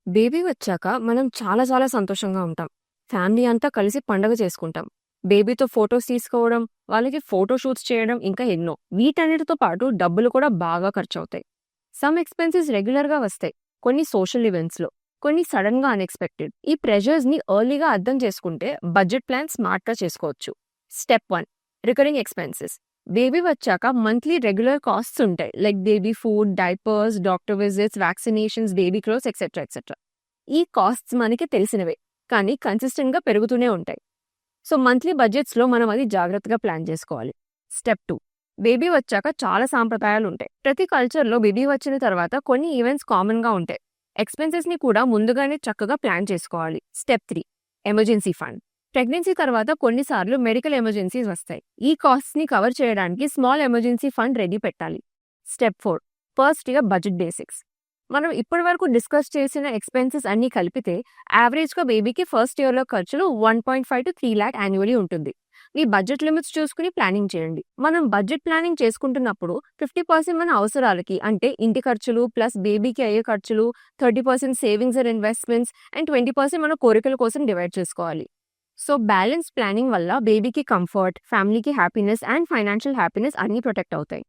Baby వచ్చాక మనం చాలా సంతోషంగా ఉంటాం. ఫ్యామిలీ అంతా కలిసి పండగ చేసుకుంటాం. బేబీతో ఫోటోస్ తీసుకోవడం, వాళ్ళకి ఫోటో షూట్స్ చేయడం ఇంకా ఎన్నో. వీటన్నిటితో పాటు డబ్బులు కూడా బాగా ఖర్చవుతాయి. సమ్ ఎక్స్‌పెన్సెస్ రెగ్యులర్‌గా వస్తాయి. కొన్ని సోషల్ ఈవెంట్స్‌లో, కొన్ని సడన్‌గా అన్‌ఎక్స్‌పెక్టెడ్. ఈ ప్రెషర్స్‌ని ఎర్లీగా అర్థం చేసుకుంటే బడ్జెట్ ప్లాన్ స్మార్ట్‌గా చేసుకోవచ్చు. Step 1 recurring expenses. బేబీ వచ్చాక మంత్లీ రెగ్యులర్ కాస్ట్స్ ఉంటాయి. Like baby food, diapers, doctor visits, vaccinations, baby clothes etcetera. ఈ కాస్ట్స్ మనకి తెలిసినవే, కానీ కన్సిస్టెంట్‌గా పెరుగుతూనే ఉంటాయి. సో, మంత్లీ బడ్జెట్స్‌లో మనం అది జాగ్రత్తగా ప్లాన్ చేసుకోవాలి. స్టెప్ 2 బేబీ వచ్చాక చాలా సాంప్రదాయాలుంటాయి. ప్రతి కల్చర్‌లో బేబీ వచ్చిన తర్వాత కొన్ని ఈవెంట్స్ కామన్‌గా ఉంటాయి. ఎక్స్‌పెన్సెస్‌ని కూడా ముందుగానే చక్కగా ప్లాన్ చేసుకోవాలి. Step 3 emergency fund. ప్రెగ్నెన్సీ తర్వాత కొన్నిసార్లు మెడికల్ ఎమర్జెన్సీస్ వస్తాయి. ఈ కాస్ట్స్‌ని కవర్ చేయడానికి స్మాల్ ఎమర్జెన్సీ ఫండ్ రెడీ పెట్టాలి. స్టెప్ 4 ఫస్ట్‌గా బడ్జెట్ బేసిక్స్. మనం ఇప్పటివరకు డిస్కస్ చేసిన ఎక్స్‌పెన్సెస్ అన్నీ కలిపితే యావరేజ్‌గా బేబీకి ఫస్ట్ ఇయర్‌లో ఖర్చులు 1.5-3 లాక్ యాన్యువల్లీ ఉంటుంది. మీ బడ్జెట్ లిమిట్స్ చూసుకుని ప్లానింగ్ చేయండి. మనం బడ్జెట్ ప్లానింగ్ చేసుకుంటున్నప్పుడు 50% మన అవసరాలకి, అంటే ఇంటి ఖర్చులు ప్లస్ బేబీకి అయ్యే ఖర్చులు, 30% సేవింగ్స్ అండ్ ఇన్వెస్ట్‌మెంట్స్ అండ్ 20% మన కోరికల కోసం డివైడ్ చేసుకోవాలి. సో, బ్యాలెన్స్ ప్లానింగ్ వల్ల బేబీకి కంఫర్ట్, ఫ్యామిలీకి హ్యాపీనెస్ అండ్ ఫైనాన్షియల్ హ్యాపీనెస్ అన్నీ ప్రొటెక్ట్ అవుతాయి.